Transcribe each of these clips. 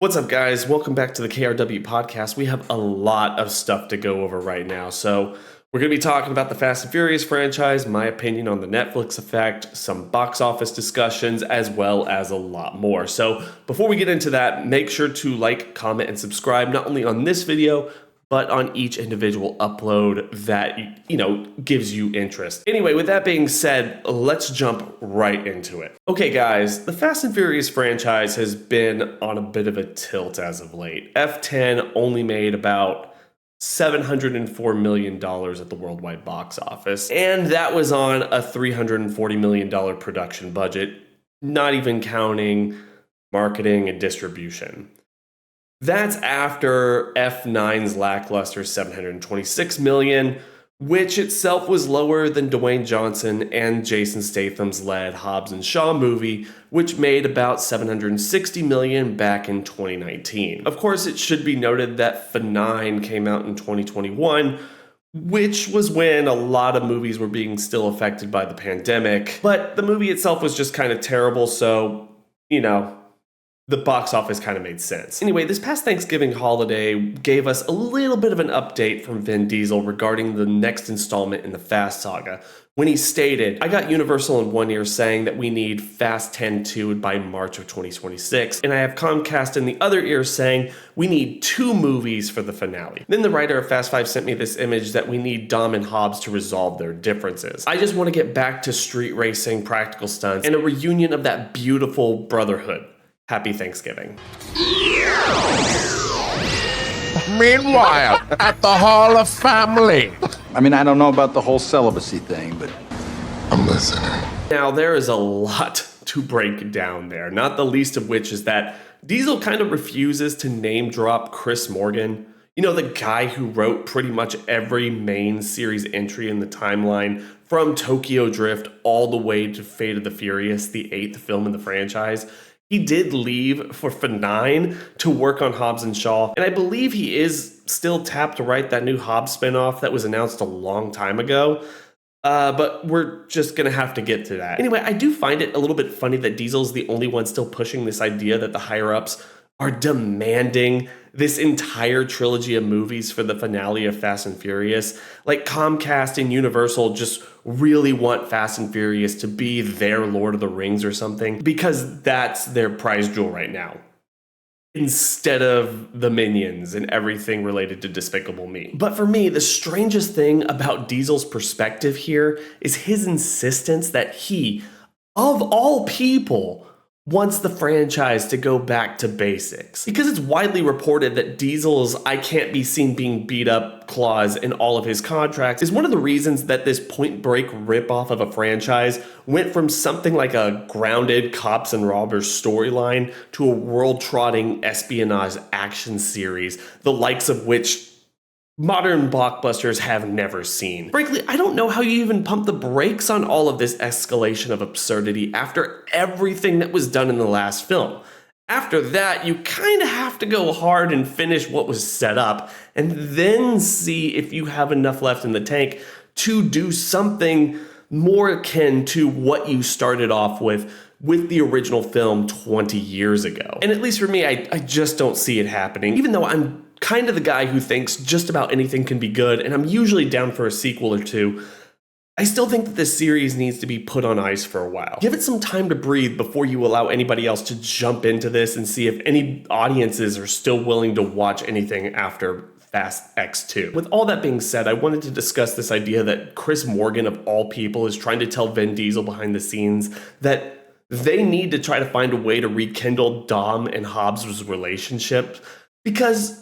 What's up, guys? Welcome back to the KRW podcast. We have a lot of stuff to go over right now. So we're going to be talking about the Fast and Furious franchise, my opinion on the Netflix effect, some box office discussions, as well as a lot more. So before we get into that, make sure to like, comment, and subscribe, not only on this video, but on each individual upload that, gives you interest. Anyway, with that being said, let's jump right into it. Okay, guys, the Fast and Furious franchise has been on a bit of a tilt as of late. F10 only made about $704 million at the worldwide box office, and that was on a $340 million production budget, not even counting marketing and distribution. That's after F9's lackluster $726 million, which itself was lower than Dwayne Johnson and Jason Statham's led Hobbs and Shaw movie, which made about $760 million back in 2019. Of course, it should be noted that F9 came out in 2021, which was when a lot of movies were being still affected by the pandemic, but the movie itself was just kind of terrible, so, the box office kind of made sense. Anyway, this past Thanksgiving holiday gave us a little bit of an update from Vin Diesel regarding the next installment in the Fast saga, when he stated, "I got Universal in one ear saying that we need Fast 10-2 by March of 2026, and I have Comcast in the other ear saying we need 2 movies for the finale." Then the writer of Fast 5 sent me this image that we need Dom and Hobbs to resolve their differences. I just want to get back to street racing, practical stunts, and a reunion of that beautiful brotherhood. Happy Thanksgiving. Meanwhile, at the Hall of Family. I mean, I don't know about the whole celibacy thing, but I'm listening. Now, there is a lot to break down there, not the least of which is that Diesel kind of refuses to name drop Chris Morgan. The guy who wrote pretty much every main series entry in the timeline, from Tokyo Drift all the way to Fate of the Furious, the 8th film in the franchise. He did leave for F9 to work on Hobbs and Shaw, and I believe he is still tapped to write that new Hobbs spinoff that was announced a long time ago, but we're just gonna have to get to that. Anyway, I do find it a little bit funny that Diesel's the only one still pushing this idea that the higher-ups are demanding this entire trilogy of movies for the finale of Fast and Furious. Like Comcast and Universal just really want Fast and Furious to be their Lord of the Rings or something, because that's their prize jewel right now, instead of the Minions and everything related to Despicable Me. But for me, the strangest thing about Diesel's perspective here is his insistence that he, of all people, wants the franchise to go back to basics. Because it's widely reported that Diesel's "I can't be seen being beat up" clause in all of his contracts is one of the reasons that this Point Break ripoff of a franchise went from something like a grounded cops and robbers storyline to a world-trotting espionage action series, the likes of which modern blockbusters have never seen. Frankly, I don't know how you even pump the brakes on all of this escalation of absurdity after everything that was done in the last film. After that, you kind of have to go hard and finish what was set up, and then see if you have enough left in the tank to do something more akin to what you started off with the original film 20 years ago. And at least for me, I just don't see it happening, even though I'm kind of the guy who thinks just about anything can be good, and I'm usually down for a sequel or two. I still think that this series needs to be put on ice for a while. Give it some time to breathe before you allow anybody else to jump into this, and see if any audiences are still willing to watch anything after Fast X2. With all that being said, I wanted to discuss this idea that Chris Morgan, of all people, is trying to tell Vin Diesel behind the scenes that they need to try to find a way to rekindle Dom and Hobbs' relationship, because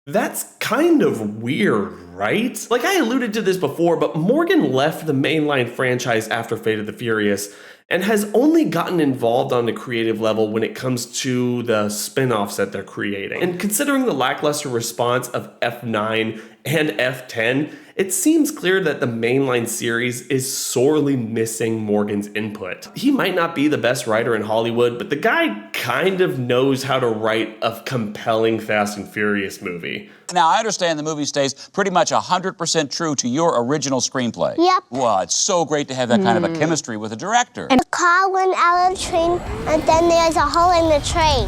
that's kind of weird, right? Like, I alluded to this before, but Morgan left the mainline franchise after Fate of the Furious and has only gotten involved on the creative level when it comes to the spin-offs that they're creating. And considering the lackluster response of F9 and F10, it seems clear that the mainline series is sorely missing Morgan's input. He might not be the best writer in Hollywood, but the guy kind of knows how to write a compelling Fast and Furious movie. Now, I understand the movie stays pretty much 100% true to your original screenplay. Yep. Well, it's so great to have that kind of a chemistry with a director. And the car went out of the train, and then there's a hole in the train.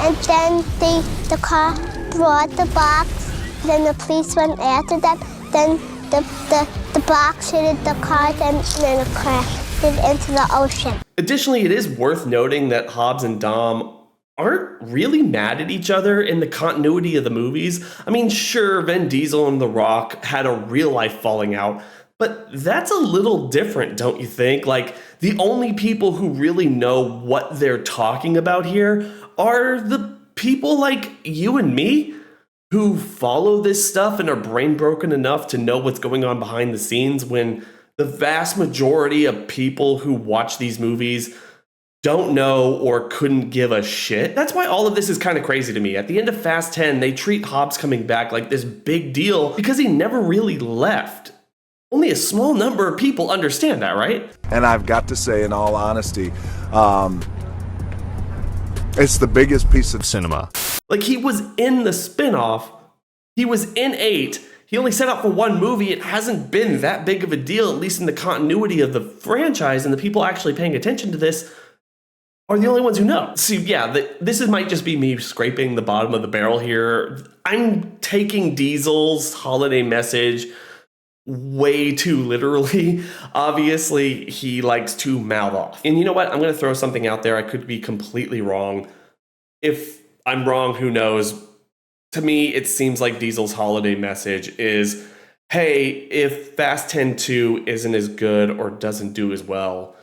And then the car brought the box, then the police went after them, then the box hit the car, then it crashed into the ocean. Additionally, it is worth noting that Hobbs and Dom aren't really mad at each other in the continuity of the movies. I mean, sure, Vin Diesel and The Rock had a real-life falling out, but that's a little different, don't you think? Like, the only people who really know what they're talking about here are the people like you and me who follow this stuff and are brain broken enough to know what's going on behind the scenes, when the vast majority of people who watch these movies don't know or couldn't give a shit. That's why all of this is kind of crazy to me. At the end of Fast 10, they treat Hobbs coming back like this big deal because he never really left. Only a small number of people understand that, right? And I've got to say, in all honesty, it's the biggest piece of cinema. Like, he was in the spin-off. He was in 8. He only set out for one movie. It hasn't been that big of a deal, at least in the continuity of the franchise, and the people actually paying attention to this are the only ones who know. So yeah, might just be me scraping the bottom of the barrel here. I'm taking Diesel's holiday message way too literally. Obviously, he likes to mouth off. And you know what? I'm going to throw something out there. I could be completely wrong. If I'm wrong, who knows? To me, it seems like Diesel's holiday message is, hey, if Fast 10 2 isn't as good or doesn't do as well,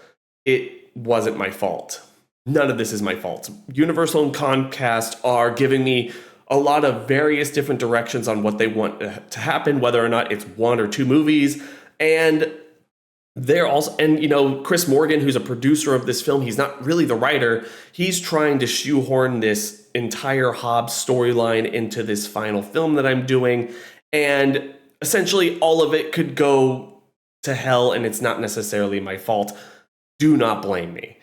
it wasn't my fault. None of this is my fault. Universal and Comcast are giving me a lot of various different directions on what they want to happen, whether or not it's 1 or 2 movies. And they're also, and you know, Chris Morgan, who's a producer of this film, he's not really the writer. He's trying to shoehorn this entire Hobbs storyline into this final film that I'm doing. And essentially all of it could go to hell, and it's not necessarily my fault. Do not blame me.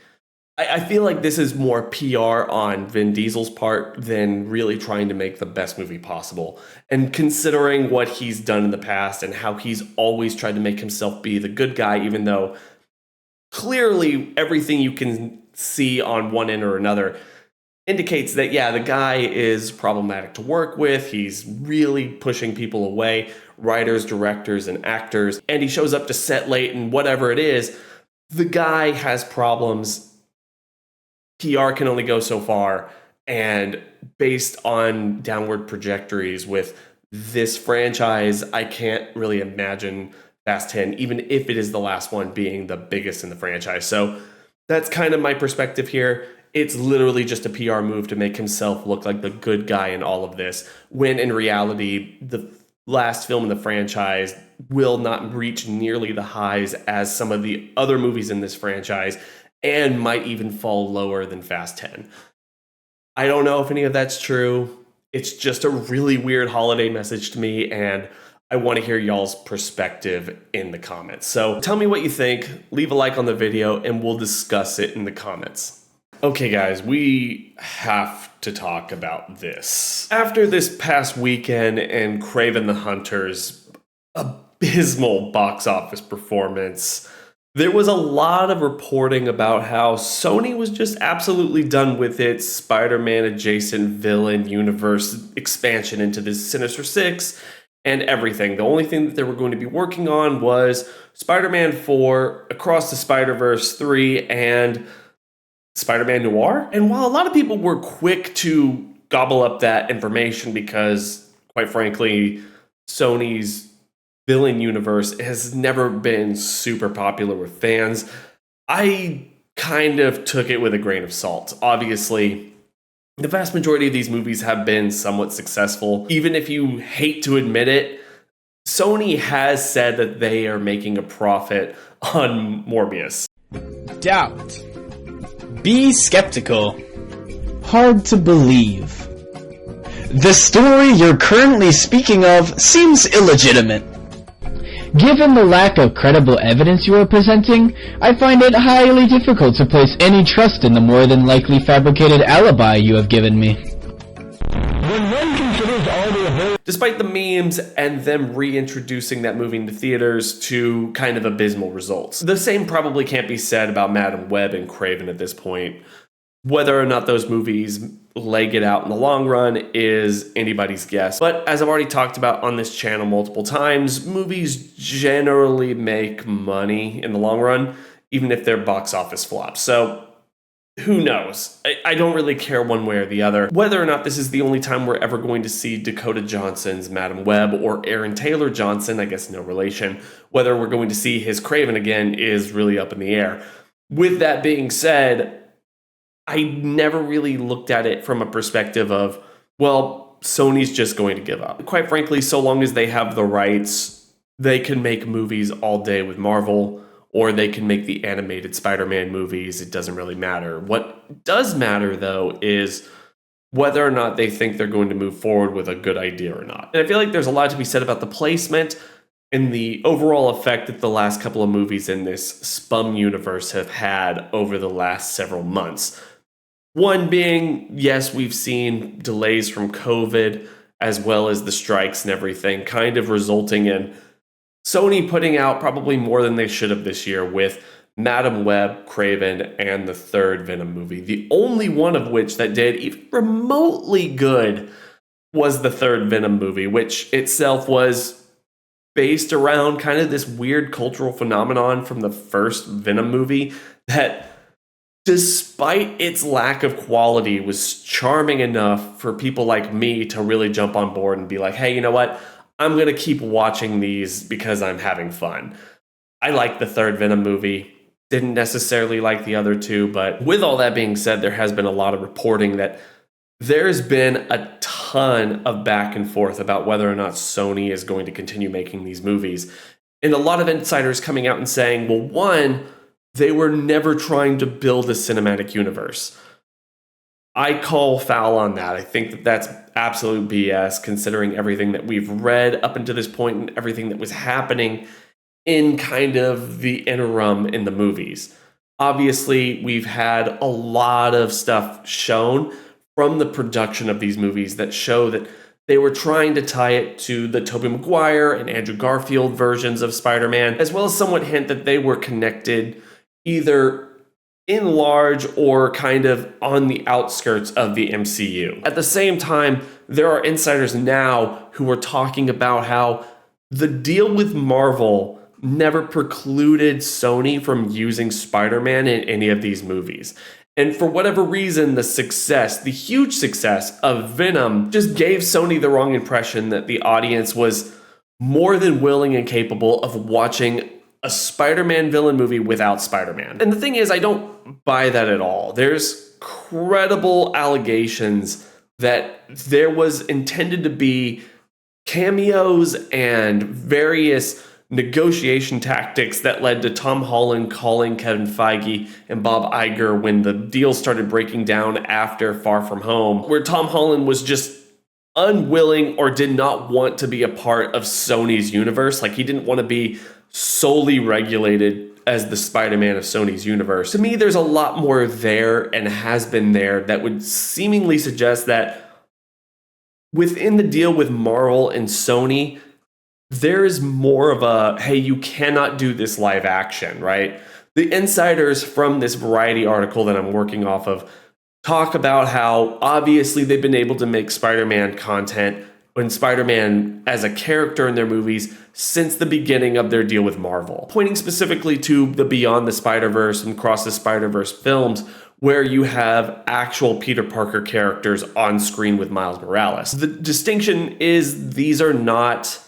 I feel like this is more PR on Vin Diesel's part than really trying to make the best movie possible. And considering what he's done in the past and how he's always tried to make himself be the good guy, even though clearly everything you can see on one end or another indicates that, yeah, the guy is problematic to work with. He's really pushing people away, writers, directors, and actors. And he shows up to set late and whatever it is, the guy has problems. PR can only go so far, and based on downward trajectories with this franchise, I can't really imagine Fast 10, even if it is the last one, being the biggest in the franchise. So that's kind of my perspective here. It's literally just a PR move to make himself look like the good guy in all of this, when in reality, the last film in the franchise will not reach nearly the highs as some of the other movies in this franchise, and might even fall lower than Fast 10. I don't know if any of that's true. It's just a really weird holiday message to me, and I want to hear y'all's perspective in the comments. So tell me what you think, leave a like on the video, and we'll discuss it in the comments. Okay guys, we have to talk about this. After this past weekend and Kraven the Hunter's abysmal box office performance, there was a lot of reporting about how Sony was just absolutely done with its Spider-Man adjacent villain universe expansion into this Sinister Six and everything. The only thing that they were going to be working on was Spider-Man 4, Across the Spider-Verse 3, and Spider-Man Noir. And while a lot of people were quick to gobble up that information because, quite frankly, Sony's villain universe has never been super popular with fans, I kind of took it with a grain of salt. Obviously, the vast majority of these movies have been somewhat successful. Even if you hate to admit it, Sony has said that they are making a profit on Morbius. Doubt. Be skeptical. Hard to believe. The story you're currently speaking of seems illegitimate. Given the lack of credible evidence you are presenting, I find it highly difficult to place any trust in the more than likely fabricated alibi you have given me. When one considers all the Despite the memes and them reintroducing that movie into theaters to kind of abysmal results. The same probably can't be said about Madam Web and Craven at this point. Whether or not those movies leg it out in the long run is anybody's guess. But as I've already talked about on this channel multiple times, movies generally make money in the long run, even if they're box office flops. So who knows? I don't really care one way or the other. Whether or not this is the only time we're ever going to see Dakota Johnson's Madam Web or Aaron Taylor Johnson, I guess no relation, whether we're going to see his Craven again is really up in the air. With that being said, I never really looked at it from a perspective of, well, Sony's just going to give up. Quite frankly, so long as they have the rights, they can make movies all day with Marvel, or they can make the animated Spider-Man movies. It doesn't really matter. What does matter, though, is whether or not they think they're going to move forward with a good idea or not. And I feel like there's a lot to be said about the placement and the overall effect that the last couple of movies in this SPUM universe have had over the last several months. One being, yes, we've seen delays from COVID as well as the strikes and everything, kind of resulting in Sony putting out probably more than they should have this year with Madam Web, Craven, and the third Venom movie. The only one of which that did even remotely good was the third Venom movie, which itself was based around kind of this weird cultural phenomenon from the first Venom movie that, despite its lack of quality, was charming enough for people like me to really jump on board and be like, hey, you know what? I'm going to keep watching these because I'm having fun. I like the third Venom movie. Didn't necessarily like the other two, but with all that being said, there has been a lot of reporting that there's been a ton of back and forth about whether or not Sony is going to continue making these movies. And a lot of insiders coming out and saying, well, one, they were never trying to build a cinematic universe. I call foul on that. I think that that's absolute BS, considering everything that we've read up until this point and everything that was happening in kind of the interim in the movies. Obviously, we've had a lot of stuff shown from the production of these movies that show that they were trying to tie it to the Tobey Maguire and Andrew Garfield versions of Spider-Man, as well as somewhat hint that they were connected either in large or kind of on the outskirts of the MCU. At the same time, there are insiders now who are talking about how the deal with Marvel never precluded Sony from using Spider-Man in any of these movies. And for whatever reason, the success, the huge success of Venom just gave Sony the wrong impression that the audience was more than willing and capable of watching a Spider-Man villain movie without Spider-Man. And the thing is, I don't buy that at all. There's credible allegations that there was intended to be cameos and various negotiation tactics that led to Tom Holland calling Kevin Feige and Bob Iger when the deal started breaking down after Far From Home, where Tom Holland was just unwilling or did not want to be a part of Sony's universe. Like, he didn't want to be solely regulated as the Spider-Man of Sony's universe. To me, there's a lot more there and has been there that would seemingly suggest that within the deal with Marvel and Sony, there is more of a, hey, you cannot do this live action, right? The insiders from this Variety article that I'm working off of talk about how obviously they've been able to make Spider-Man content and Spider-Man as a character in their movies since the beginning of their deal with Marvel, pointing specifically to the Beyond the Spider-Verse and Across the Spider-Verse films, where you have actual Peter Parker characters on screen with Miles Morales. The distinction is these are not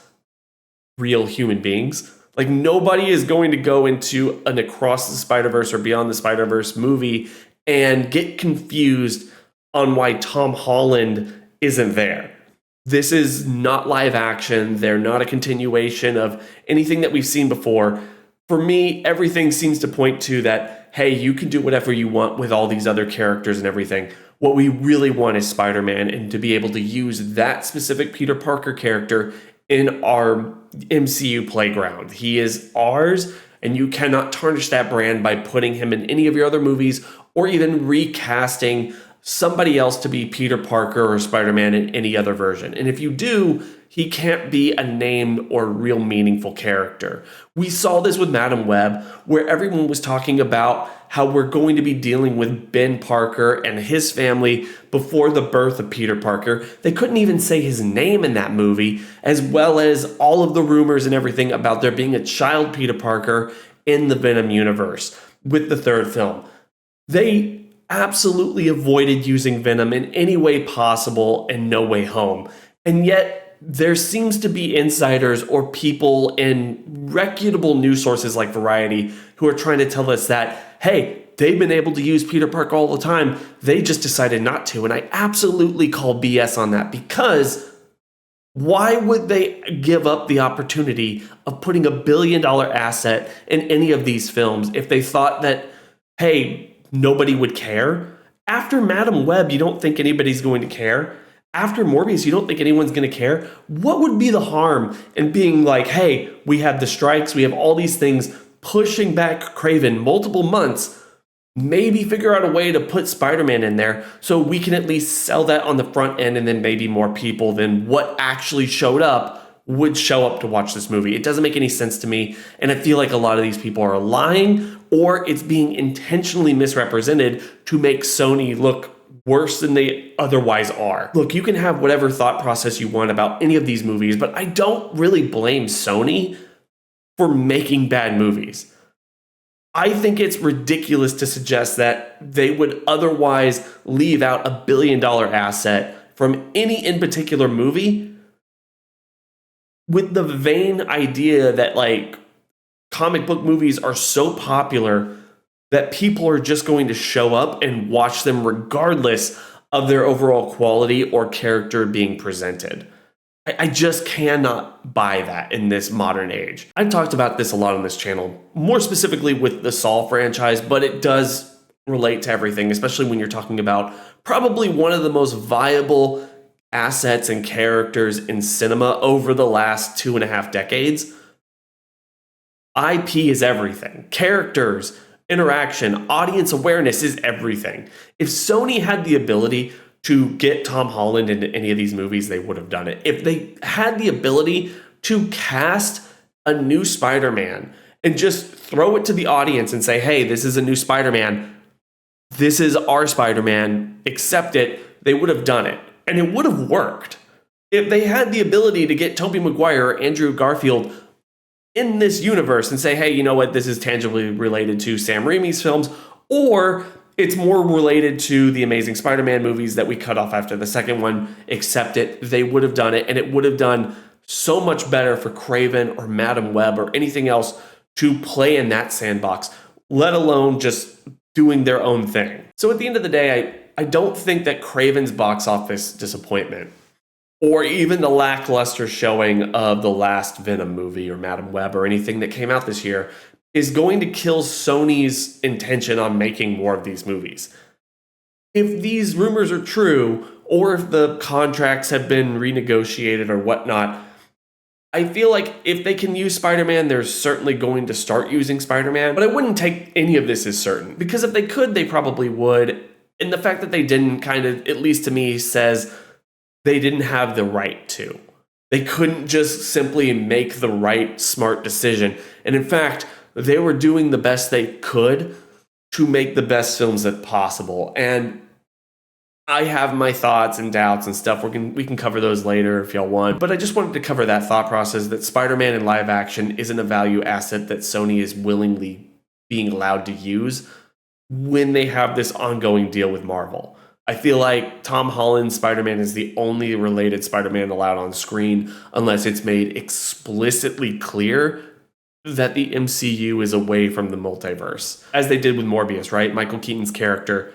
real human beings. Like, nobody is going to go into an Across the Spider-Verse or Beyond the Spider-Verse movie and get confused on why Tom Holland isn't there. This is not live action. They're not a continuation of anything that we've seen before. For me, everything seems to point to that, hey, you can do whatever you want with all these other characters and everything. What we really want is Spider-Man, and to be able to use that specific Peter Parker character in our MCU playground. He is ours, and you cannot tarnish that brand by putting him in any of your other movies or even recasting somebody else to be Peter Parker or Spider-Man in any other version. And if you do, he can't be a named or real meaningful character. We saw this with Madam Web, where everyone was talking about how we're going to be dealing with Ben Parker and his family before the birth of Peter Parker. They couldn't even say his name in that movie, as well as all of the rumors and everything about there being a child Peter Parker in the Venom universe with the third film. They absolutely avoided using Venom in any way possible and No Way Home. And yet, there seems to be insiders or people in reputable news sources like Variety who are trying to tell us that, hey, they've been able to use Peter Parker all the time. They just decided not to. And I absolutely call BS on that, because why would they give up the opportunity of putting $1 billion asset in any of these films if they thought that, hey, nobody would care? After Madam Web, you don't think anybody's going to care? After Morbius, you don't think anyone's going to care? What would be the harm in being like, hey, we have the strikes, we have all these things pushing back Kraven multiple months, maybe figure out a way to put Spider-Man in there so we can at least sell that on the front end, and then maybe more people than what actually showed up would show up to watch this movie. It doesn't make any sense to me, and I feel like a lot of these people are lying, or it's being intentionally misrepresented to make Sony look worse than they otherwise are. Look, you can have whatever thought process you want about any of these movies, but I don't really blame Sony for making bad movies. I think it's ridiculous to suggest that they would otherwise leave out $1 billion asset from any in particular movie with the vain idea that like comic book movies are so popular that people are just going to show up and watch them regardless of their overall quality or character being presented. I just cannot buy that in this modern age. I've talked about this a lot on this channel, more specifically with the Saw franchise, but it does relate to everything, especially when you're talking about probably one of the most viable assets and characters in cinema over the last 2.5 decades. IP is everything. Characters, interaction, audience awareness is everything. If Sony had the ability to get Tom Holland into any of these movies, they would have done it. If they had the ability to cast a new Spider-Man and just throw it to the audience and say, hey, this is a new Spider-Man, this is our Spider-Man, accept it, they would have done it. And it would have worked. If they had the ability to get Tobey Maguire or Andrew Garfield in this universe and say, hey, you know what, this is tangibly related to Sam Raimi's films, or it's more related to the Amazing Spider-Man movies that we cut off after the second one, accept it, they would have done it, and it would have done so much better for Kraven or Madam Web or anything else to play in that sandbox, let alone just doing their own thing. So at the end of the day, I don't think that Kraven's box office disappointment, or even the lackluster showing of the last Venom movie or Madam Web or anything that came out this year, is going to kill Sony's intention on making more of these movies. If these rumors are true, or if the contracts have been renegotiated or whatnot, I feel like if they can use Spider-Man, they're certainly going to start using Spider-Man, but I wouldn't take any of this as certain, because if they could, they probably would. And the fact that they didn't kind of, at least to me, says they didn't have the right to. They couldn't just simply make the right, smart decision. And in fact, they were doing the best they could to make the best films that possible. And I have my thoughts and doubts and stuff. We can cover those later if y'all want. But I just wanted to cover that thought process that Spider-Man in live action isn't a value asset that Sony is willingly being allowed to use when they have this ongoing deal with Marvel. I feel like Tom Holland's Spider-Man is the only related Spider-Man allowed on screen unless it's made explicitly clear that the MCU is away from the multiverse. As they did with Morbius, right? Michael Keaton's character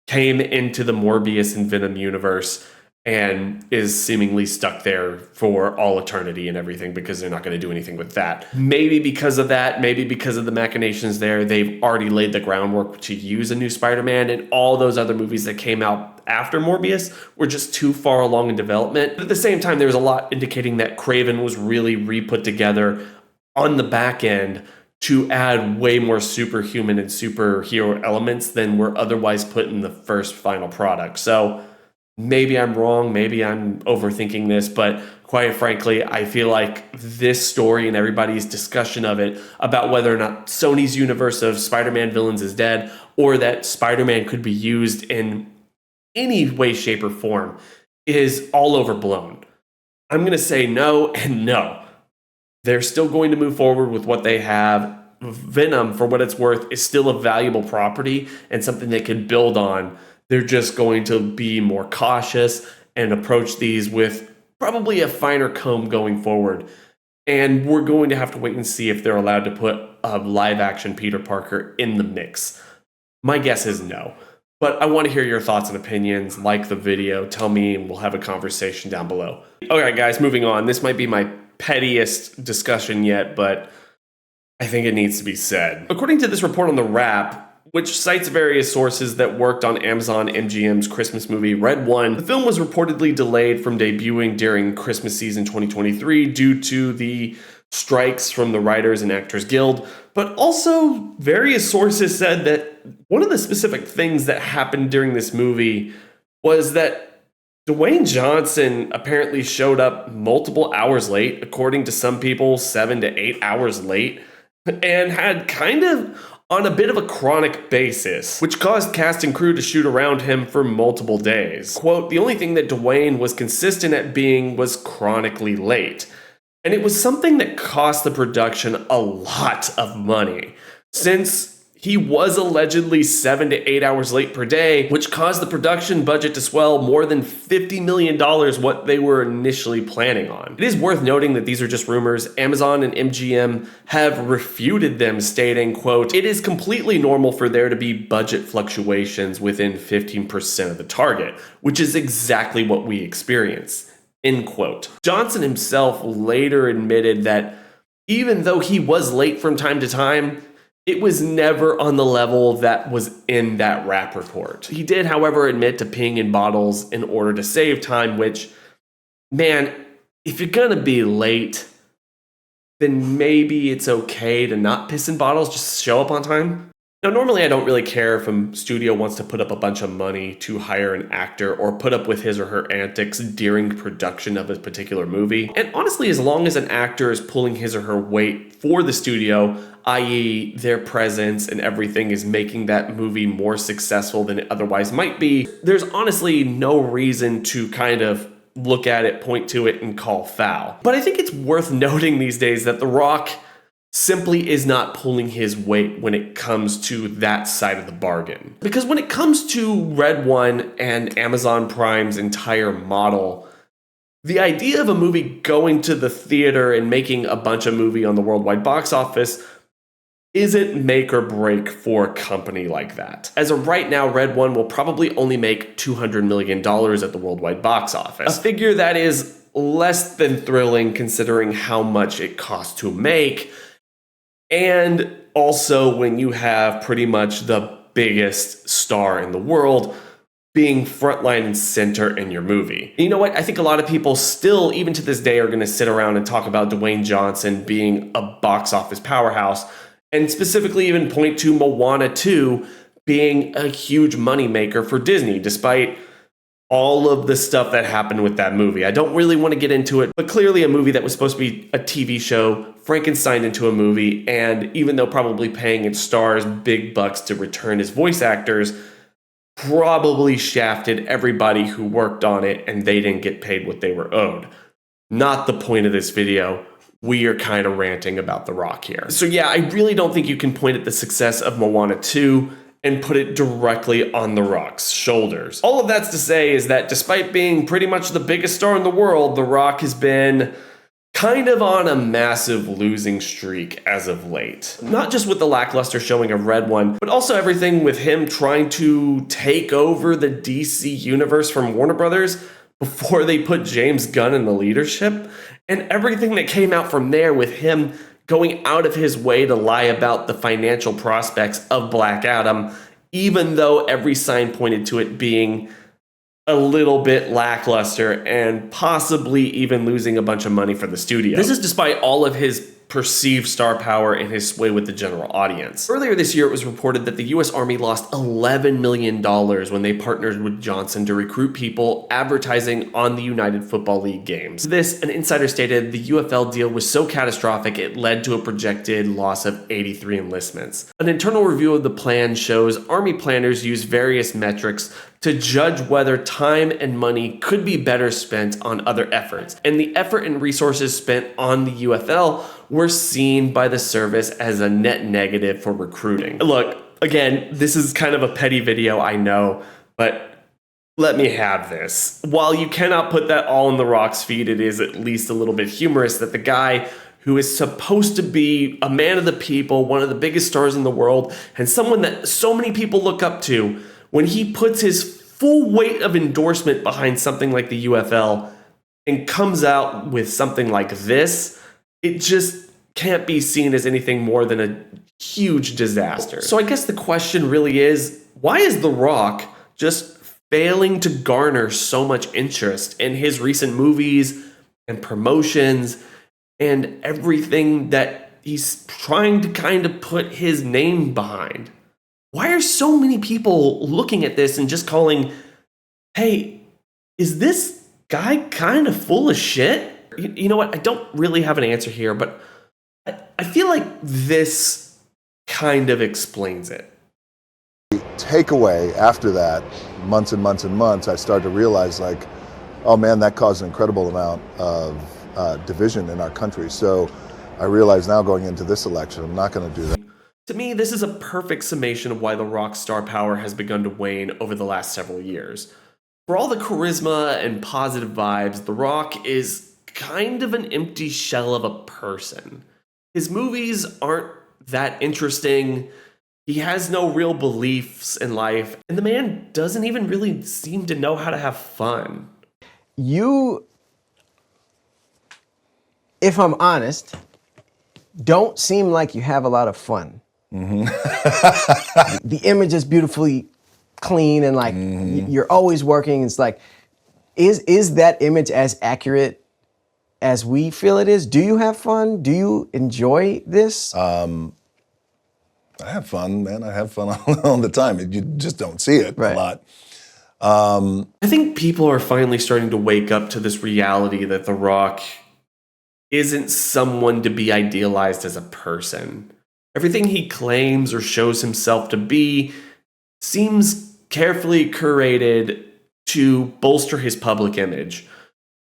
came into the Morbius and Venom universe and is seemingly stuck there for all eternity and everything because they're not going to do anything with that. Maybe because of that, maybe because of the machinations there, they've already laid the groundwork to use a new Spider-Man, and all those other movies that came out after Morbius were just too far along in development. But at the same time, there was a lot indicating that Craven was really re-put together on the back end to add way more superhuman and superhero elements than were otherwise put in the first final product. So maybe I'm wrong, maybe I'm overthinking this, but quite frankly, I feel like this story and everybody's discussion of it about whether or not Sony's universe of Spider-Man villains is dead or that Spider-Man could be used in any way, shape, or form is all overblown. I'm going to say no and no. They're still going to move forward with what they have. Venom, for what it's worth, is still a valuable property and something they can build on. They're just going to be more cautious and approach these with probably a finer comb going forward. And we're going to have to wait and see if they're allowed to put a live-action Peter Parker in the mix. My guess is no. But I want to hear your thoughts and opinions. Like the video, tell me, and we'll have a conversation down below. Okay, guys, moving on. This might be my pettiest discussion yet, but I think it needs to be said. According to this report on The Wrap, which cites various sources that worked on Amazon MGM's Christmas movie Red One, the film was reportedly delayed from debuting during Christmas season 2023 due to the strikes from the Writers and Actors Guild, but also various sources said that one of the specific things that happened during this movie was that Dwayne Johnson apparently showed up multiple hours late, according to some people 7 to 8 hours late, and had kind of on a bit of a chronic basis, which caused cast and crew to shoot around him for multiple days. Quote, the only thing that Dwayne was consistent at being was chronically late. And it was something that cost the production a lot of money, since he was allegedly 7 to 8 hours late per day, which caused the production budget to swell more than $50 million what they were initially planning on. It is worth noting that these are just rumors. Amazon and MGM have refuted them, stating, quote, it is completely normal for there to be budget fluctuations within 15% of the target, which is exactly what we experience, end quote. Johnson himself later admitted that even though he was late from time to time, it was never on the level that was in that Wrap report. He did, however, admit to peeing in bottles in order to save time, which, man, if you're gonna be late, then maybe it's okay to not piss in bottles, just show up on time. Now, normally I don't really care if a studio wants to put up a bunch of money to hire an actor or put up with his or her antics during production of a particular movie. And honestly, as long as an actor is pulling his or her weight for the studio, i.e. their presence and everything is making that movie more successful than it otherwise might be, there's honestly no reason to kind of look at it, point to it, and call foul. But I think it's worth noting these days that The Rock simply is not pulling his weight when it comes to that side of the bargain. Because when it comes to Red One and Amazon Prime's entire model, the idea of a movie going to the theater and making a bunch of movie on the worldwide box office isn't make or break for a company like that. As of right now, Red One will probably only make $200 million at the worldwide box office. A figure that is less than thrilling considering how much it costs to make. And also when you have pretty much the biggest star in the world being frontline and center in your movie. And you know what? I think a lot of people still, even to this day, are going to sit around and talk about Dwayne Johnson being a box office powerhouse, and specifically even point to Moana 2 being a huge moneymaker for Disney, despite all of the stuff that happened with that movie. I don't really want to get into it, but clearly a movie that was supposed to be a TV show, Frankenstein into a movie, and even though probably paying its stars big bucks to return as voice actors, probably shafted everybody who worked on it and they didn't get paid what they were owed. Not the point of this video. We are kind of ranting about The Rock here. So yeah, I really don't think you can point at the success of Moana 2 and put it directly on The Rock's shoulders. All of that's to say is that despite being pretty much the biggest star in the world, The Rock has been kind of on a massive losing streak as of late. Not just with the lackluster showing of Red One, but also everything with him trying to take over the DC universe from Warner Brothers before they put James Gunn in the leadership, and everything that came out from there with him going out of his way to lie about the financial prospects of Black Adam, even though every sign pointed to it being a little bit lackluster and possibly even losing a bunch of money for the studio. This is despite all of his perceived star power and his sway with the general audience. Earlier this year, it was reported that the US Army lost $11 million when they partnered with Johnson to recruit people advertising on the United Football League games. This, an insider stated, the UFL deal was so catastrophic it led to a projected loss of 83 enlistments. An internal review of the plan shows Army planners used various metrics to judge whether time and money could be better spent on other efforts. And the effort and resources spent on the UFL were seen by the service as a net negative for recruiting. Look, again, this is kind of a petty video, I know, but let me have this. While you cannot put that all in The Rock's feed, it is at least a little bit humorous that the guy who is supposed to be a man of the people, one of the biggest stars in the world, and someone that so many people look up to, when he puts his full weight of endorsement behind something like the UFL and comes out with something like this, it just can't be seen as anything more than a huge disaster. So I guess the question really is, why is The Rock just failing to garner so much interest in his recent movies and promotions and everything that he's trying to kind of put his name behind? Why are so many people looking at this and just calling, hey, is this guy kind of full of shit? You know what? I don't really have an answer here, but I feel like this kind of explains it. Takeaway after that, months and months and months, I started to realize, like, oh man, that caused an incredible amount of division in our country. So I realize now going into this election, I'm not going to do that. To me, this is a perfect summation of why The Rock's star power has begun to wane over the last several years. For all the charisma and positive vibes, The Rock is kind of an empty shell of a person. His movies aren't that interesting. He has no real beliefs in life, and the man doesn't even really seem to know how to have fun. You, if I'm honest, don't seem like you have a lot of fun. Mm-hmm. The image is beautifully clean and like you're always working. It's like, is that image as accurate as we feel it is? Do you have fun? Do you enjoy this? I have fun, man. I have fun all the time. You just don't see it a lot. I think people are finally starting to wake up to this reality that The Rock isn't someone to be idealized as a person. Everything he claims or shows himself to be seems carefully curated to bolster his public image.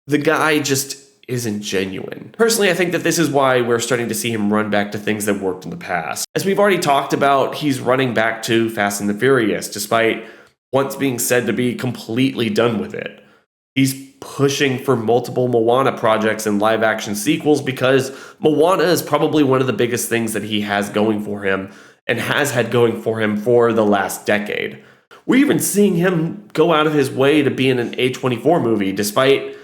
The guy just isn't genuine. Personally, I think that this is why we're starting to see him run back to things that worked in the past. As we've already talked about, he's running back to Fast and the Furious, despite once being said to be completely done with it. He's pushing for multiple Moana projects and live-action sequels because Moana is probably one of the biggest things that he has going for him and has had going for him for the last decade. We're even seeing him go out of his way to be in an A24 movie, despite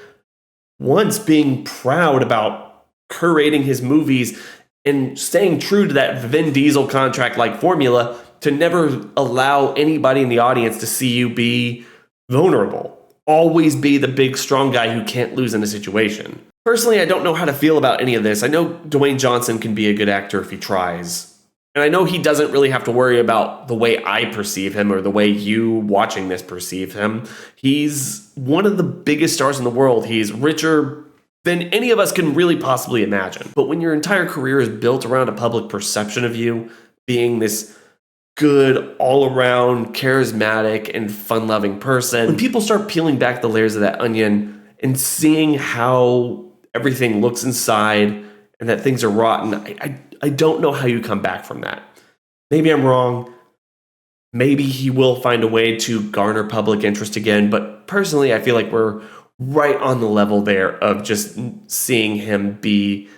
once being proud about curating his movies and staying true to that Vin Diesel contract-like formula to never allow anybody in the audience to see you be vulnerable. Always be the big, strong guy who can't lose in a situation. Personally, I don't know how to feel about any of this. I know Dwayne Johnson can be a good actor if he tries. And I know he doesn't really have to worry about the way I perceive him or the way you watching this perceive him. He's one of the biggest stars in the world. He's richer than any of us can really possibly imagine. But when your entire career is built around a public perception of you being this good, all-around, charismatic, and fun-loving person, when people start peeling back the layers of that onion and seeing how everything looks inside and that things are rotten, I don't know how you come back from that. Maybe I'm wrong. Maybe he will find a way to garner public interest again, but personally, I feel like we're right on the level there of just seeing him be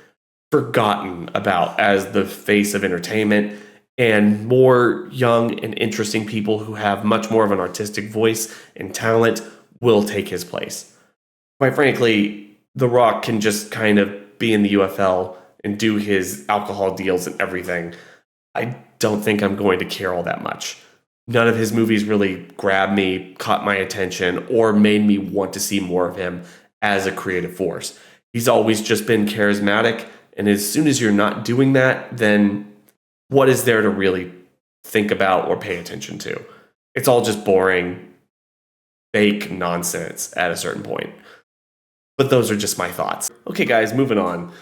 forgotten about as the face of entertainment, and more young and interesting people who have much more of an artistic voice and talent will take his place. Quite frankly, The Rock can just kind of be in the UFL and do his alcohol deals and everything. I don't think I'm going to care all that much. none of his movies really grabbed me, caught my attention, or made me want to see more of him as a creative force. He's always just been charismatic, and as soon as you're not doing that, then what is there to really think about or pay attention to? It's all just boring, fake nonsense at a certain point. But those are just my thoughts. Okay, guys, moving on.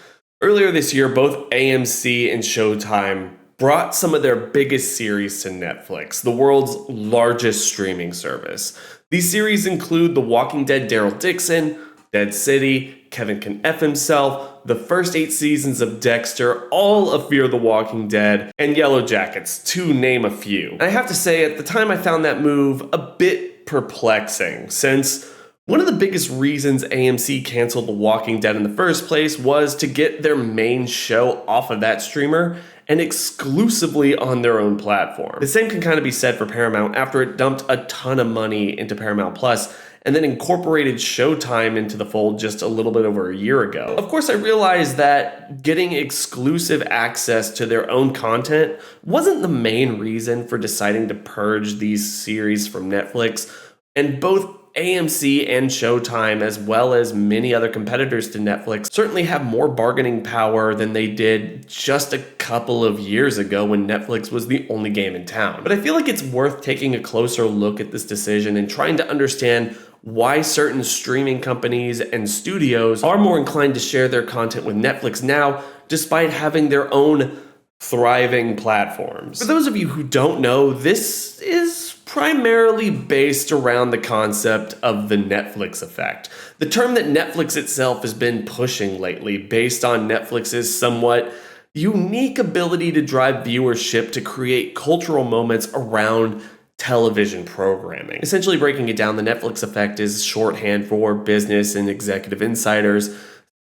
Earlier this year, both AMC and Showtime brought some of their biggest series to Netflix, the world's largest streaming service. These series include The Walking Dead Daryl Dixon, Dead City, Kevin Can F Himself, the first 8 seasons of Dexter, all of Fear the Walking Dead, and Yellow Jackets, to name a few. And I have to say, at the time I found that move a bit perplexing, since one of the biggest reasons AMC canceled The Walking Dead in the first place was to get their main show off of that streamer and exclusively on their own platform. The same can kind of be said for Paramount after it dumped a ton of money into Paramount Plus and then incorporated Showtime into the fold just a little bit over a year ago. Of course, I realized that getting exclusive access to their own content wasn't the main reason for deciding to purge these series from Netflix, and both AMC and Showtime, as well as many other competitors to Netflix, certainly have more bargaining power than they did just a couple of years ago when Netflix was the only game in town. But I feel like it's worth taking a closer look at this decision and trying to understand why certain streaming companies and studios are more inclined to share their content with Netflix now, despite having their own thriving platforms. For those of you who don't know, this is primarily based around the concept of the Netflix effect, the term that Netflix itself has been pushing lately, based on Netflix's somewhat unique ability to drive viewership to create cultural moments around television programming. Essentially breaking it down, the Netflix effect is shorthand for business and executive insiders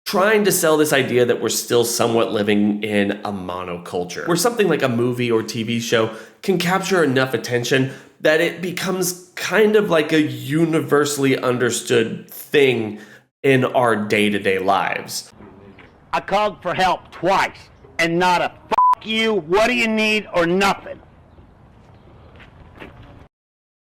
trying to sell this idea that we're still somewhat living in a monoculture, where something like a movie or TV show can capture enough attention that it becomes kind of like a universally understood thing in our day-to-day lives. I called for help twice, and not a "f*** you, what do you need," or nothing.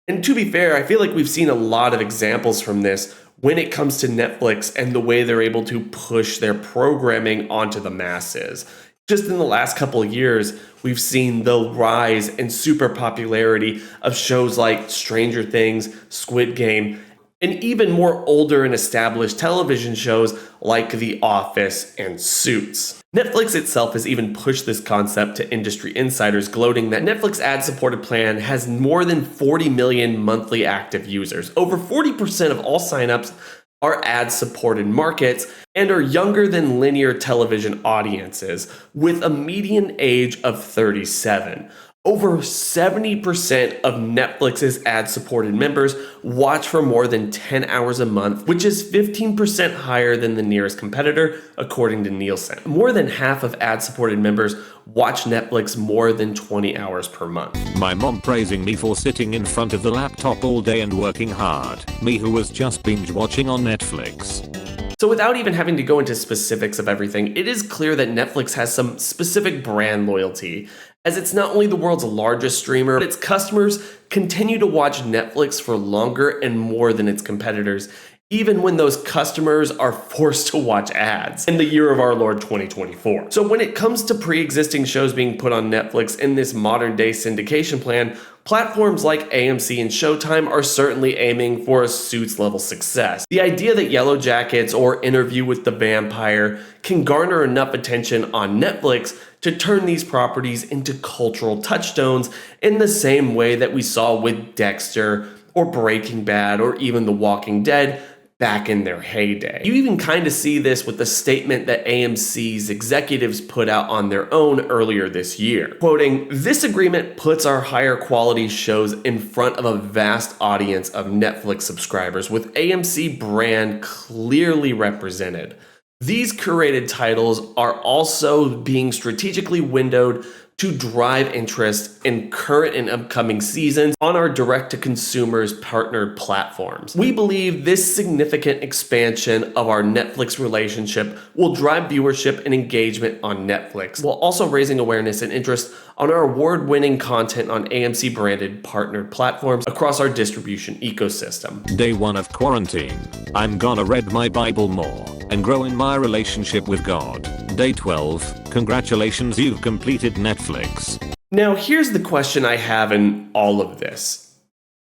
And to be fair, I feel like we've seen a lot of examples from this when it comes to Netflix and the way they're able to push their programming onto the masses. Just in the last couple of years, we've seen the rise and super popularity of shows like Stranger Things, Squid Game, and even more older and established television shows like The Office and Suits. Netflix itself has even pushed this concept to industry insiders, gloating that Netflix ad-supported plan has more than 40 million monthly active users. Over 40% of all signups are ad-supported markets and are younger than linear television audiences, with a median age of 37. Over 70% of Netflix's ad-supported members watch for more than 10 hours a month, which is 15% higher than the nearest competitor, according to Nielsen. More than half of ad-supported members watch Netflix more than 20 hours per month. My mom praising me for sitting in front of the laptop all day and working hard. Me who was just binge watching on Netflix. So without even having to go into specifics of everything, it is clear that Netflix has some specific brand loyalty, as it's not only the world's largest streamer, but its customers continue to watch Netflix for longer and more than its competitors, even when those customers are forced to watch ads in the year of our Lord 2024. So when it comes to pre-existing shows being put on Netflix in this modern day syndication plan, platforms like AMC and Showtime are certainly aiming for a Suits level success. The idea that Yellow Jackets or Interview with the Vampire can garner enough attention on Netflix to turn these properties into cultural touchstones in the same way that we saw with Dexter or Breaking Bad or even The Walking Dead back in their heyday. You even kind of see this with the statement that AMC's executives put out on their own earlier this year. Quoting, "This agreement puts our higher quality shows in front of a vast audience of Netflix subscribers with AMC brand clearly represented. These curated titles are also being strategically windowed to drive interest in current and upcoming seasons on our direct-to-consumers partnered platforms. We believe this significant expansion of our Netflix relationship will drive viewership and engagement on Netflix, while also raising awareness and interest on our award-winning content on AMC-branded partnered platforms across our distribution ecosystem. Day 1 of quarantine. I'm gonna read my Bible more and grow in my relationship with God. Day 12. Congratulations, you've completed Netflix. Now, here's the question I have in all of this.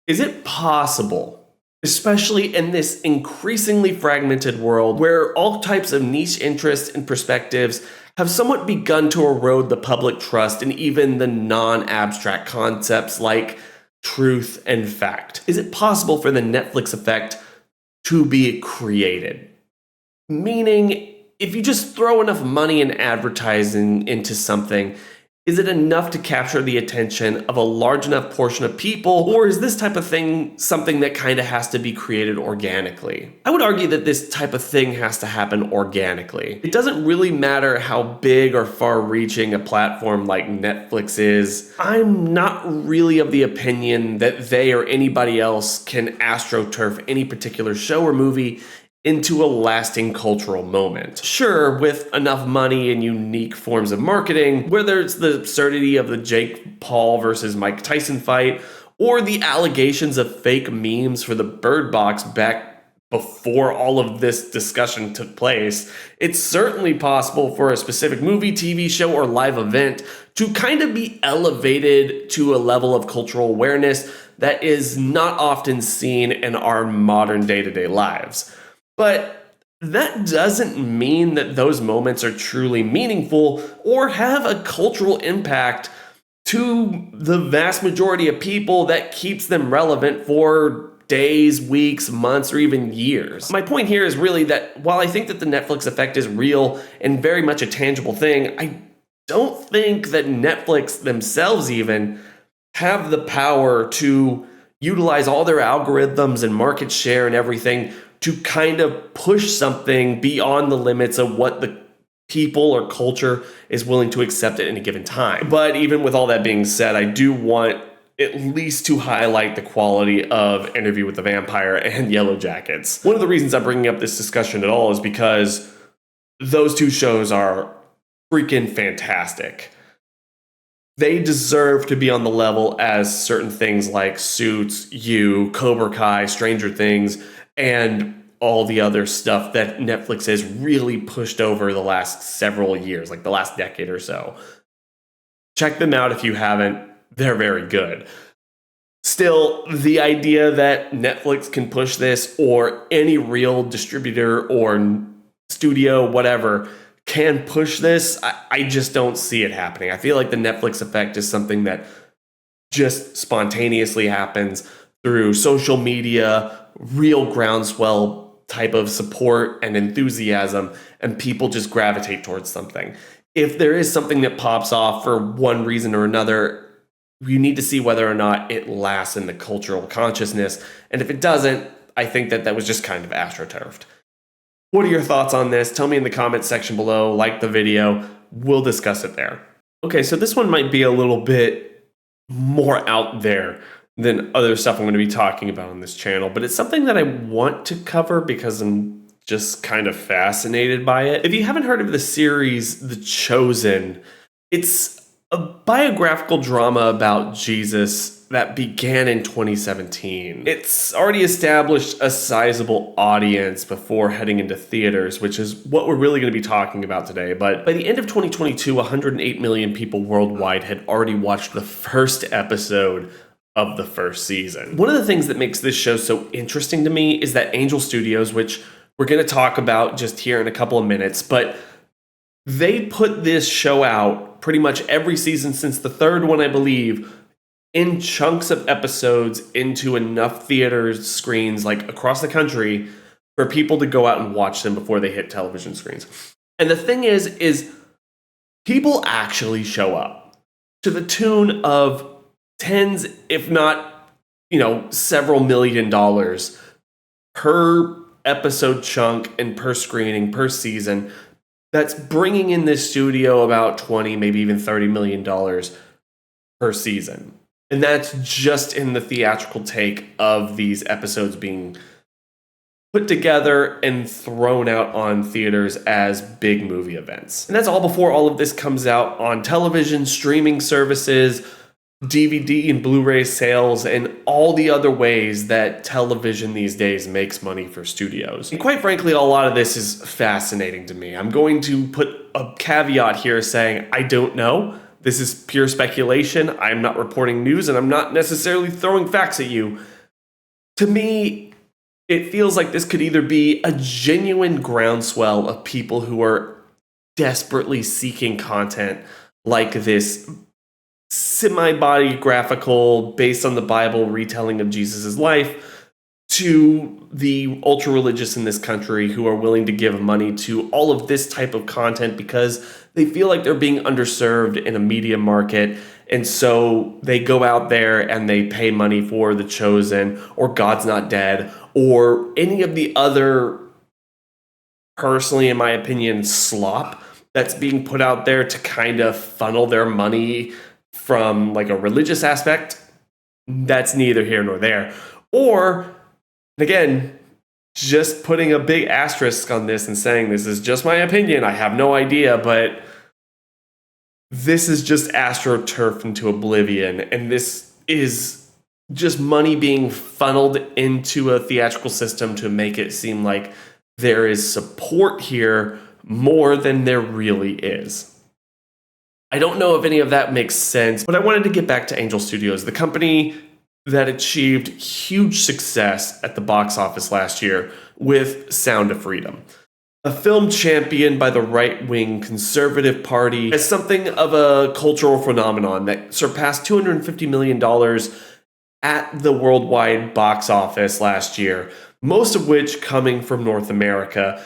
Is it possible, especially in this increasingly fragmented world where all types of niche interests and perspectives have somewhat begun to erode the public trust in even the non-abstract concepts like truth and fact? Is it possible for the Netflix effect to be created? Meaning, if you just throw enough money and advertising into something, is it enough to capture the attention of a large enough portion of people, or is this type of thing something that kind of has to be created organically? I would argue that this type of thing has to happen organically. It doesn't really matter how big or far-reaching a platform like Netflix is. I'm not really of the opinion that they or anybody else can astroturf any particular show or movie into a lasting cultural moment. Sure, with enough money and unique forms of marketing, whether it's the absurdity of the Jake Paul versus Mike Tyson fight, or the allegations of fake memes for the Bird Box back before all of this discussion took place, it's certainly possible for a specific movie, TV show, or live event to kind of be elevated to a level of cultural awareness that is not often seen in our modern day-to-day lives. But that doesn't mean that those moments are truly meaningful or have a cultural impact to the vast majority of people that keeps them relevant for days, weeks, months, or even years. My point here is really that while I think that the Netflix effect is real and very much a tangible thing, I don't think that Netflix themselves even have the power to utilize all their algorithms and market share and everything to kind of push something beyond the limits of what the people or culture is willing to accept at any given time. But even with all that being said, I do want at least to highlight the quality of Interview with the Vampire and Yellow Jackets. One of the reasons I'm bringing up this discussion at all is because those two shows are freaking fantastic. They deserve to be on the level as certain things like Suits, You, Cobra Kai, Stranger Things, and all the other stuff that Netflix has really pushed over the last several years, like the last decade or so. Check them out if you haven't. They're very good. Still, the idea that Netflix can push this, or any real distributor or studio, whatever, can push this, I just don't see it happening. I feel like the Netflix effect is something that just spontaneously happens through social media, real groundswell type of support and enthusiasm, and people just gravitate towards something. If there is something that pops off for one reason or another, you need to see whether or not it lasts in the cultural consciousness. And if it doesn't, I think that was just kind of astroturfed. What are your thoughts on this? Tell me in the comments section below. Like the video. We'll discuss it there. Okay, so this one might be a little bit more out there than other stuff I'm going to be talking about on this channel, but it's something that I want to cover because I'm just kind of fascinated by it. If you haven't heard of the series The Chosen, it's a biographical drama about Jesus that began in 2017. It's already established a sizable audience before heading into theaters, which is what we're really going to be talking about today. But by the end of 2022, 108 million people worldwide had already watched the first episode of the first season. One of the things that makes this show so interesting to me is that Angel Studios, which we're going to talk about just here in a couple of minutes, but they put this show out pretty much every season since the third one, I believe, in chunks of episodes into enough theater screens like across the country for people to go out and watch them before they hit television screens. And the thing is people actually show up to the tune of tens, if not, several $1 million per episode chunk and per screening, per season, that's bringing in this studio about 20, maybe even $30 million per season. And that's just in the theatrical take of these episodes being put together and thrown out on theaters as big movie events. And that's all before all of this comes out on television, streaming services, DVD and Blu-ray sales, and all the other ways that television these days makes money for studios. And quite frankly, a lot of this is fascinating to me. I'm going to put a caveat here saying I don't know. This is pure speculation. I'm not reporting news, and I'm not necessarily throwing facts at you. To me, it feels like this could either be a genuine groundswell of people who are desperately seeking content like this semi-biographical, based on the Bible retelling of Jesus' life, to the ultra-religious in this country who are willing to give money to all of this type of content because they feel like they're being underserved in a media market. And so they go out there and they pay money for The Chosen or God's Not Dead or any of the other, personally, in my opinion, slop that's being put out there to kind of funnel their money from like a religious aspect. That's neither here nor there. Or, again, just putting a big asterisk on this and saying this is just my opinion. I have no idea, but this is just astroturf into oblivion. And this is just money being funneled into a theatrical system to make it seem like there is support here more than there really is. I don't know if any of that makes sense, but I wanted to get back to Angel Studios, the company that achieved huge success at the box office last year with Sound of Freedom. A film championed by the right-wing Conservative Party as something of a cultural phenomenon that surpassed $250 million at the worldwide box office last year, most of which coming from North America,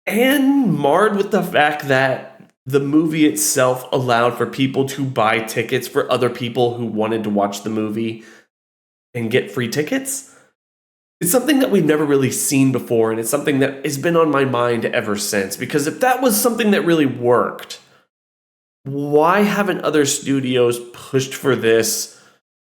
and marred with the fact that the movie itself allowed for people to buy tickets for other people who wanted to watch the movie and get free tickets. It's something that we've never really seen before, and it's something that has been on my mind ever since. Because if that was something that really worked, why haven't other studios pushed for this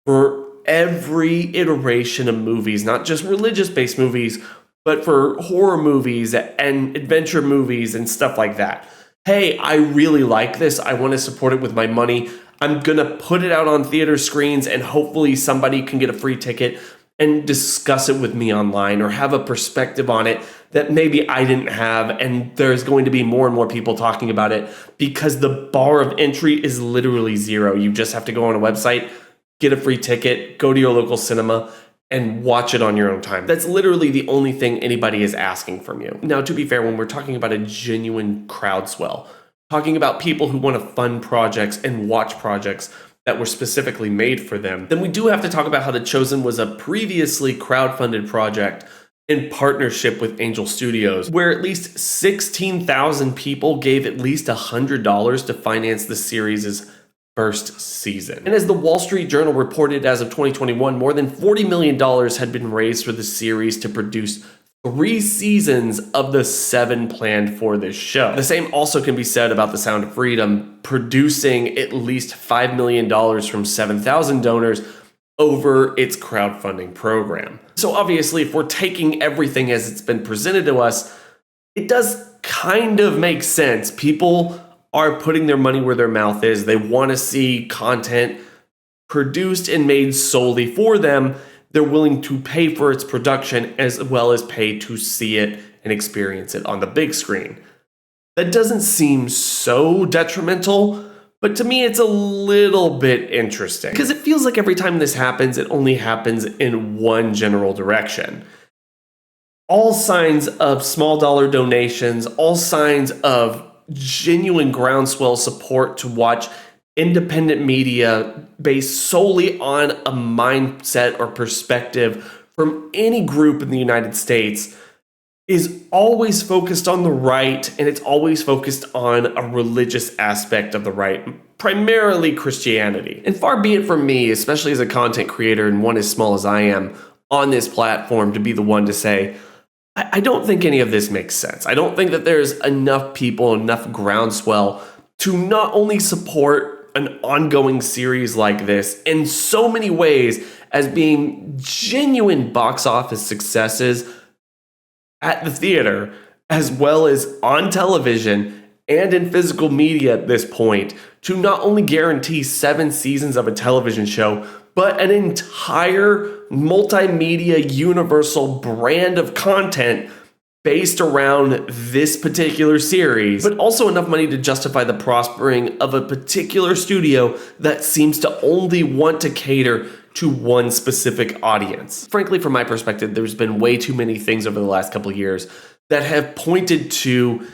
for every iteration of movies, not just religious-based movies, but for horror movies and adventure movies and stuff like that? Hey, I really like this. I want to support it with my money. I'm going to put it out on theater screens and hopefully somebody can get a free ticket and discuss it with me online or have a perspective on it that maybe I didn't have. And there's going to be more and more people talking about it because the bar of entry is literally zero. You just have to go on a website, get a free ticket, go to your local cinema, and watch it on your own time. That's literally the only thing anybody is asking from you. Now, to be fair, when we're talking about a genuine crowd swell, talking about people who want to fund projects and watch projects that were specifically made for them, then we do have to talk about how The Chosen was a previously crowdfunded project in partnership with Angel Studios, where at least 16,000 people gave at least $100 to finance the series' first season. And as the Wall Street Journal reported, as of 2021, more than $40 million had been raised for the series to produce 3 seasons of the 7 planned for this show. The same also can be said about The Sound of Freedom, producing at least $5 million from 7,000 donors over its crowdfunding program. So obviously, if we're taking everything as it's been presented to us, it does kind of make sense. People are putting their money where their mouth is. They want to see content produced and made solely for them. They're willing to pay for its production as well as pay to see it and experience it on the big screen. That doesn't seem so detrimental, but to me it's a little bit interesting because it feels like every time this happens, it only happens in one general direction. All signs of small dollar donations, all signs of genuine groundswell support to watch independent media based solely on a mindset or perspective from any group in the United States is always focused on the right, and it's always focused on a religious aspect of the right, primarily Christianity. And far be it from me, especially as a content creator and one as small as I am on this platform, to be the one to say, I don't think any of this makes sense. I don't think that there's enough people, enough groundswell to not only support an ongoing series like this in so many ways as being genuine box office successes at the theater, as well as on television and in physical media at this point, to not only guarantee 7 seasons of a television show, but an entire multimedia universal brand of content based around this particular series, but also enough money to justify the prospering of a particular studio that seems to only want to cater to one specific audience. Frankly, from my perspective, there's been way too many things over the last couple of years that have pointed to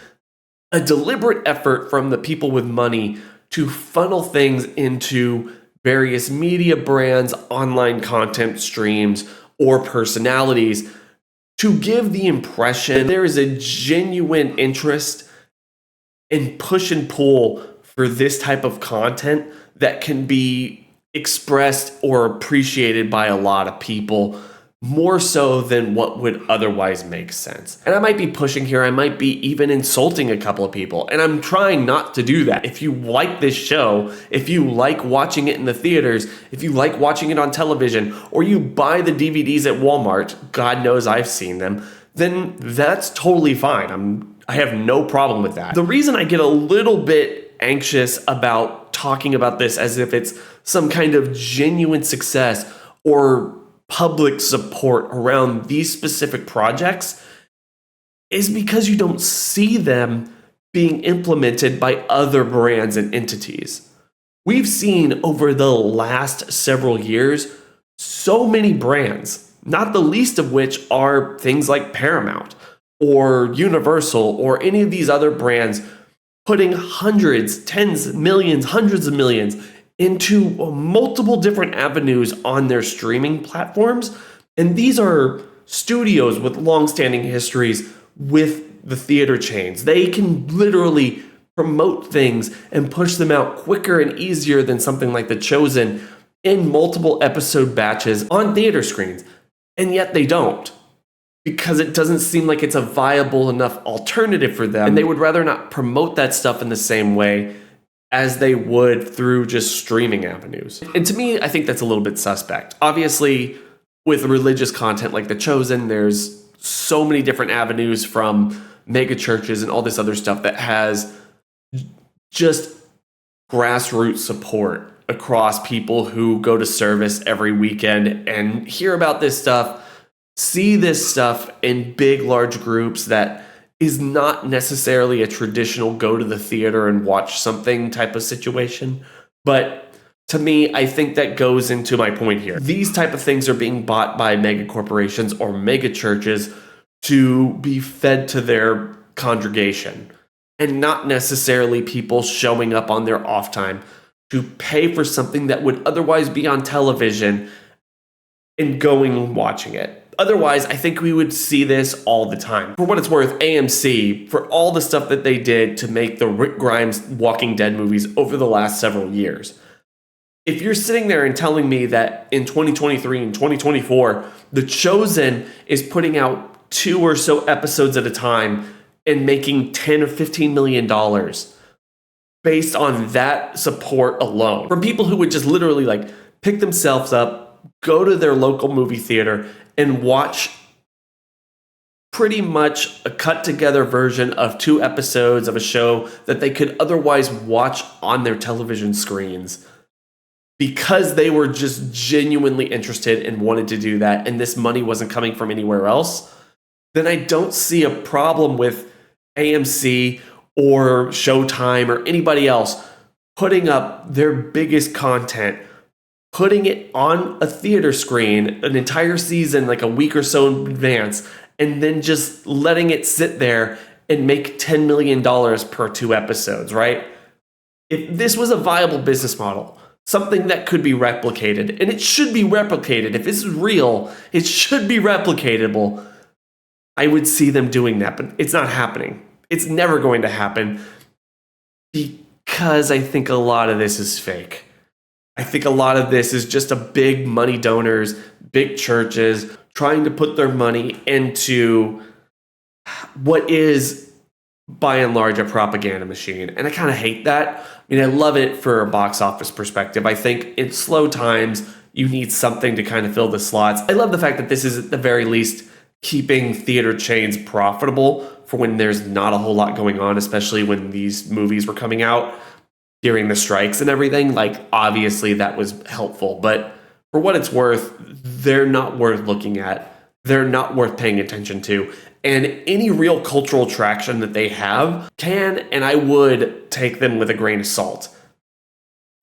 a deliberate effort from the people with money to funnel things into various media brands, online content streams, or personalities to give the impression there is a genuine interest in push and pull for this type of content that can be expressed or appreciated by a lot of people, more so than what would otherwise make sense. And I might be pushing here, I might be even insulting a couple of people, and I'm trying not to do that. If you like this show, if you like watching it in the theaters, if you like watching it on television, or you buy the DVDs at Walmart, God knows I've seen them, then that's totally fine. I have no problem with that. The reason I get a little bit anxious about talking about this as if it's some kind of genuine success or public support around these specific projects is because you don't see them being implemented by other brands and entities. We've seen over the last several years so many brands, not the least of which are things like Paramount or Universal or any of these other brands, putting hundreds, tens, millions, hundreds of millions into multiple different avenues on their streaming platforms. And these are studios with long-standing histories with the theater chains. They can literally promote things and push them out quicker and easier than something like The Chosen in multiple episode batches on theater screens. And yet they don't, because it doesn't seem like it's a viable enough alternative for them. And they would rather not promote that stuff in the same way as they would through just streaming avenues. And to me, I think that's a little bit suspect. Obviously, with religious content like The Chosen, there's so many different avenues from mega churches and all this other stuff that has just grassroots support across people who go to service every weekend and hear about this stuff, see this stuff in big, large groups that is not necessarily a traditional go to the theater and watch something type of situation. But to me, I think that goes into my point here. These type of things are being bought by mega corporations or mega churches to be fed to their congregation, and not necessarily people showing up on their off time to pay for something that would otherwise be on television and going and watching it. Otherwise, I think we would see this all the time. For what it's worth, AMC, for all the stuff that they did to make the Rick Grimes Walking Dead movies over the last several years, if you're sitting there and telling me that in 2023 and 2024, The Chosen is putting out 2 or so episodes at a time and making $10 or $15 million based on that support alone, from people who would just literally like pick themselves up, go to their local movie theater, and watch pretty much a cut together version of 2 episodes of a show that they could otherwise watch on their television screens because they were just genuinely interested and wanted to do that, and this money wasn't coming from anywhere else, then I don't see a problem with AMC or Showtime or anybody else putting up their biggest content, putting it on a theater screen an entire season, like a week or so in advance, and then just letting it sit there and make $10 million per 2 episodes, right? If this was a viable business model, something that could be replicated, and it should be replicated. If this is real, it should be replicatable. I would see them doing that, but it's not happening. It's never going to happen because I think a lot of this is fake. I think a lot of this is just a big money donors, big churches trying to put their money into what is by and large a propaganda machine. And I kind of hate that. I mean, I love it for a box office perspective. I think in slow times, you need something to kind of fill the slots. I love the fact that this is at the very least keeping theater chains profitable for when there's not a whole lot going on, especially when these movies were coming out during the strikes and everything. Like, obviously that was helpful, but for what it's worth, they're not worth looking at. They're not worth paying attention to. And any real cultural traction that they have can, and I would take them with a grain of salt.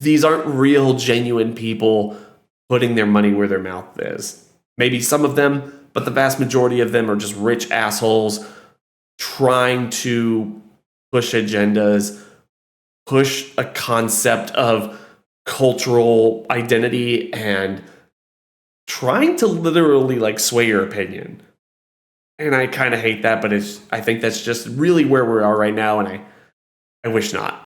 These aren't real, genuine people putting their money where their mouth is. Maybe some of them, but the vast majority of them are just rich assholes trying to push agendas, push a concept of cultural identity, and trying to literally like sway your opinion. And I kind of hate that, but I think that's just really where we are right now, and I wish not.